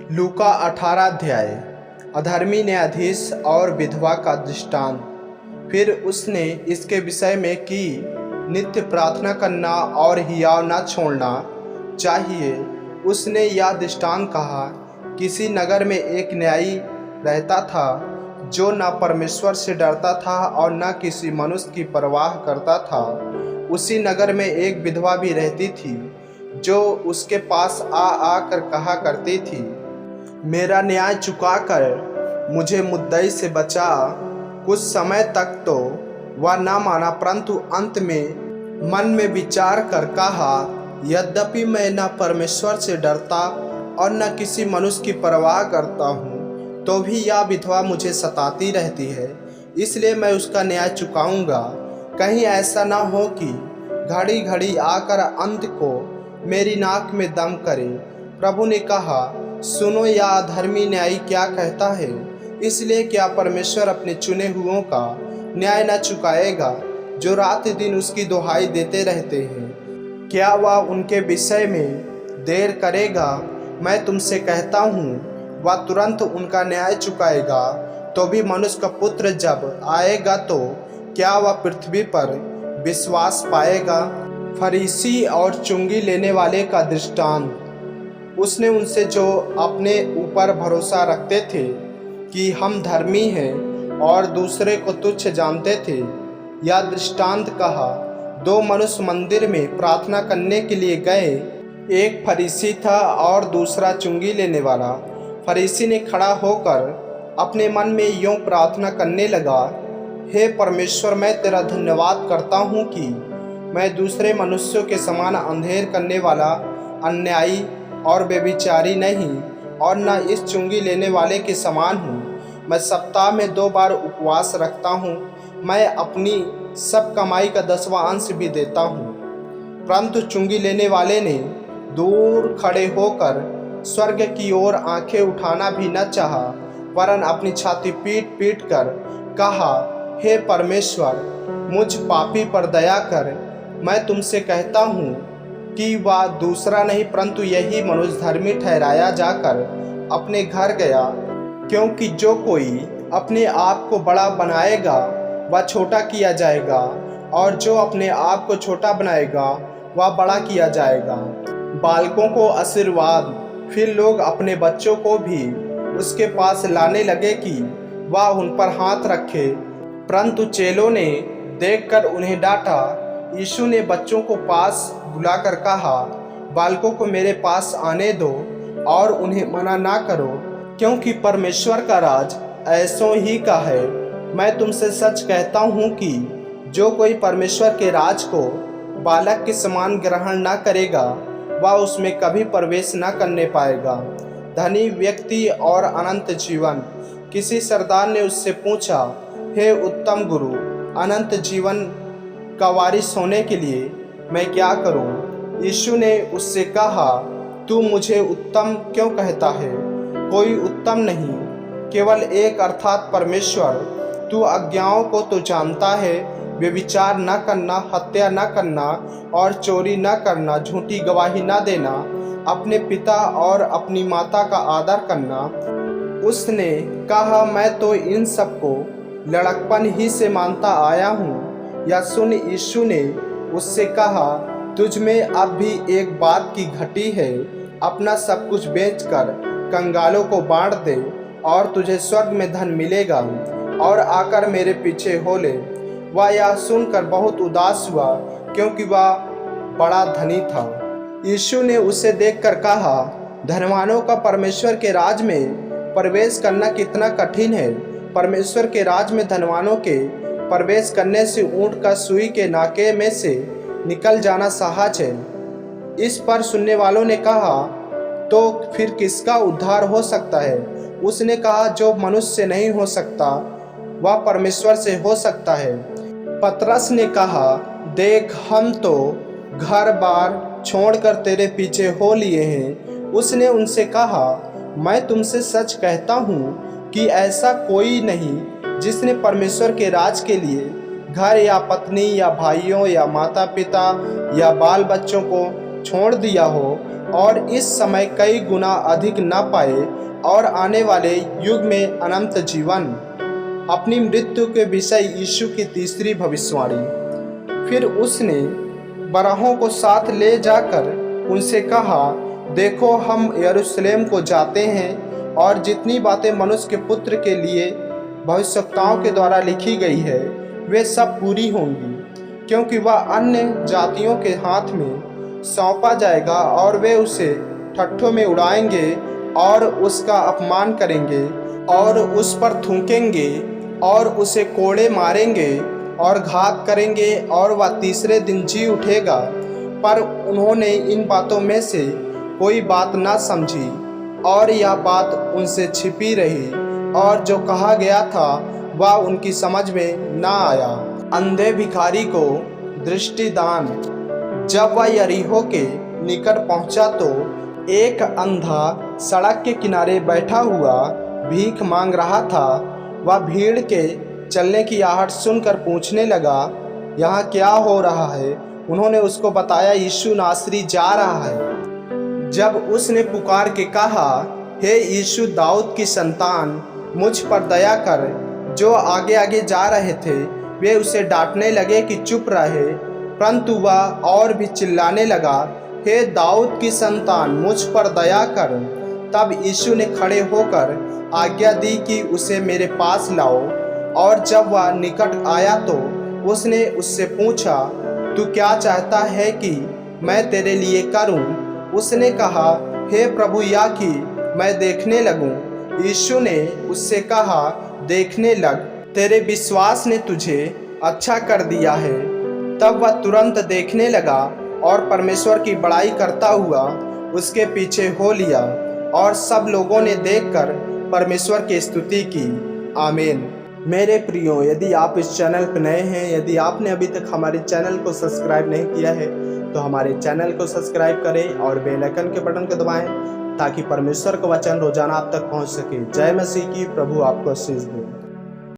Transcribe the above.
लूका 18 अध्याय। अधर्मी न्यायाधीश और विधवा का दृष्टांत। फिर उसने इसके विषय में कि नित्य प्रार्थना करना और हियाव न छोड़ना चाहिए, उसने यह दृष्टांत कहा। किसी नगर में एक न्यायी रहता था जो न परमेश्वर से डरता था और न किसी मनुष्य की परवाह करता था। उसी नगर में एक विधवा भी रहती थी जो उसके पास आकर कहा करती थी, मेरा न्याय चुकाकर मुझे मुद्दई से बचा। कुछ समय तक तो वह न माना, परंतु अंत में मन में विचार कर कहा, यद्यपि मैं न परमेश्वर से डरता और न किसी मनुष्य की परवाह करता हूँ, तो भी यह विधवा मुझे सताती रहती है, इसलिए मैं उसका न्याय चुकाऊंगा। कहीं ऐसा न हो कि घड़ी घड़ी आकर अंत को मेरी नाक में दम करे। प्रभु ने कहा, सुनो, यह अधर्मी न्यायी क्या कहता है। इसलिए क्या परमेश्वर अपने चुने हुओं का न्याय न चुकाएगा जो रात दिन उसकी दुहाई देते रहते हैं? क्या वह उनके विषय में देर करेगा? मैं तुमसे कहता हूँ, वह तुरंत उनका न्याय चुकाएगा। तो भी मनुष्य का पुत्र जब आएगा तो क्या वह पृथ्वी पर विश्वास पाएगा? फरीसी और चुंगी लेने वाले का दृष्टांत। उसने उनसे जो अपने ऊपर भरोसा रखते थे कि हम धर्मी हैं और दूसरे को तुच्छ जानते थे, यह दृष्टांत कहा। दो मनुष्य मंदिर में प्रार्थना करने के लिए गए। एक फरीसी था और दूसरा चुंगी लेने वाला। फरीसी ने खड़ा होकर अपने मन में यूं प्रार्थना करने लगा, हे परमेश्वर, मैं तेरा धन्यवाद करता हूँ कि मैं दूसरे मनुष्यों के समान अंधेर करने वाला, अन्यायी और व्यभिचारी नहीं, और न इस चुंगी लेने वाले के समान हूँ। मैं सप्ताह में 2 बार उपवास रखता हूँ। मैं अपनी सब कमाई का 10वां अंश भी देता हूँ। परंतु चुंगी लेने वाले ने दूर खड़े होकर स्वर्ग की ओर आंखें उठाना भी न चाहा, वरन अपनी छाती पीट पीट कर कहा, हे परमेश्वर, मुझ पापी पर दया कर। मैं तुमसे कहता हूँ कि वह दूसरा नहीं, परंतु यही मनुष्य धर्मी ठहराया जाकर अपने घर गया। क्योंकि जो कोई अपने आप को बड़ा बनाएगा वह छोटा किया जाएगा, और जो अपने आप को छोटा बनाएगा वह बड़ा किया जाएगा। बालकों को आशीर्वाद। फिर लोग अपने बच्चों को भी उसके पास लाने लगे कि वह उन पर हाथ रखे, परंतु चेलों ने देखकर उन्हें डांटा। यीशु ने बच्चों को पास बुलाकर कहा, बालकों को मेरे पास आने दो और उन्हें मना ना करो, क्योंकि परमेश्वर का राज ऐसों ही का है। मैं तुमसे सच कहता हूँ कि जो कोई परमेश्वर के राज को बालक के समान ग्रहण ना करेगा, वह उसमें कभी प्रवेश न करने पाएगा। धनी व्यक्ति और अनंत जीवन। किसी सरदार ने उससे पूछा, हे उत्तम गुरु, अनंत जीवन का वारिस होने के लिए मैं क्या करूं? यीशु ने उससे कहा, तू मुझे उत्तम क्यों कहता है? कोई उत्तम नहीं, केवल एक, अर्थात परमेश्वर। तू आज्ञाओं को तो जानता है, व्यभिचार न करना, हत्या न करना और चोरी न करना, झूठी गवाही न देना, अपने पिता और अपनी माता का आदर करना। उसने कहा, मैं तो इन सबको लड़कपन ही से मानता आया हूँ। या सुन, यीशु ने उससे कहा, तुझ में अब भी एक बात की घटी है। अपना सब कुछ बेचकर कंगालों को बांट दे और तुझे स्वर्ग में धन मिलेगा, और आकर मेरे पीछे हो ले। वह यह सुनकर बहुत उदास हुआ, क्योंकि वह बड़ा धनी था। यीशु ने उसे देखकर कहा, धनवानों का परमेश्वर के राज में प्रवेश करना कितना कठिन है। परमेश्वर के राज में धनवानों के प्रवेश करने से ऊंट का सुई के नाके में से निकल जाना सहज है। इस पर सुनने वालों ने कहा, तो फिर किसका उद्धार हो सकता है? उसने कहा, जो मनुष्य से नहीं हो सकता वह परमेश्वर से हो सकता है। पतरस ने कहा, देख, हम तो घर बार छोड़कर तेरे पीछे हो लिए हैं। उसने उनसे कहा, मैं तुमसे सच कहता हूँ कि ऐसा कोई नहीं जिसने परमेश्वर के राज के लिए घर या पत्नी या भाइयों या माता पिता या बाल बच्चों को छोड़ दिया हो और इस समय कई गुना अधिक न पाए और आने वाले युग में अनंत जीवन। अपनी मृत्यु के विषय यीशु की तीसरी भविष्यवाणी। फिर उसने बरहों को साथ ले जाकर उनसे कहा, देखो हम यरूशलेम को जाते हैं और जितनी बातें मनुष्य के पुत्र के लिए भविष्यवक्ताओं के द्वारा लिखी गई है वे सब पूरी होंगी, क्योंकि वह अन्य जातियों के हाथ में सौंपा जाएगा और वे उसे ठट्ठों में उड़ाएंगे और उसका अपमान करेंगे और उस पर थूकेंगे और उसे कोड़े मारेंगे और घात करेंगे और वह तीसरे दिन जी उठेगा। पर उन्होंने इन बातों में से कोई बात ना समझी और यह बात उनसे छिपी रही और जो कहा गया था वह उनकी समझ में ना आया। अंधे भिखारी को दृष्टिदान। जब वह यरीहो के निकट पहुंचा तो एक अंधा सड़क के किनारे बैठा हुआ भीख मांग रहा था। वह भीड़ के चलने की आहट सुनकर पूछने लगा, यहाँ क्या हो रहा है? उन्होंने उसको बताया, यीशु नासरी जा रहा है। जब उसने पुकार के कहा, हे यीशु दाऊद की संतान, मुझ पर दया कर, जो आगे आगे जा रहे थे वे उसे डांटने लगे कि चुप रहे, परंतु वह और भी चिल्लाने लगा, हे दाऊद की संतान, मुझ पर दया कर। तब यीशु ने खड़े होकर आज्ञा दी कि उसे मेरे पास लाओ, और जब वह निकट आया तो उसने उससे पूछा, तू क्या चाहता है कि मैं तेरे लिए करूं? उसने कहा, हे प्रभु, या कि मैं देखने लगूं। यीशु ने उससे कहा, देखने लग, तेरे विश्वास ने तुझे अच्छा कर दिया है। तब वह तुरंत देखने लगा और परमेश्वर की बड़ाई करता हुआ उसके पीछे हो लिया, और सब लोगों ने देखकर परमेश्वर की स्तुति की। आमीन। मेरे प्रियो, यदि आप इस चैनल पर नए हैं, यदि आपने अभी तक हमारे चैनल को सब्सक्राइब नहीं किया है तो हमारे चैनल को सब्सक्राइब करें और बेल आइकन के बटन को दबाएं ताकि परमेश्वर का वचन रोजाना आप तक पहुंच सके। जय मसीह की। प्रभु आपको आशीष दे।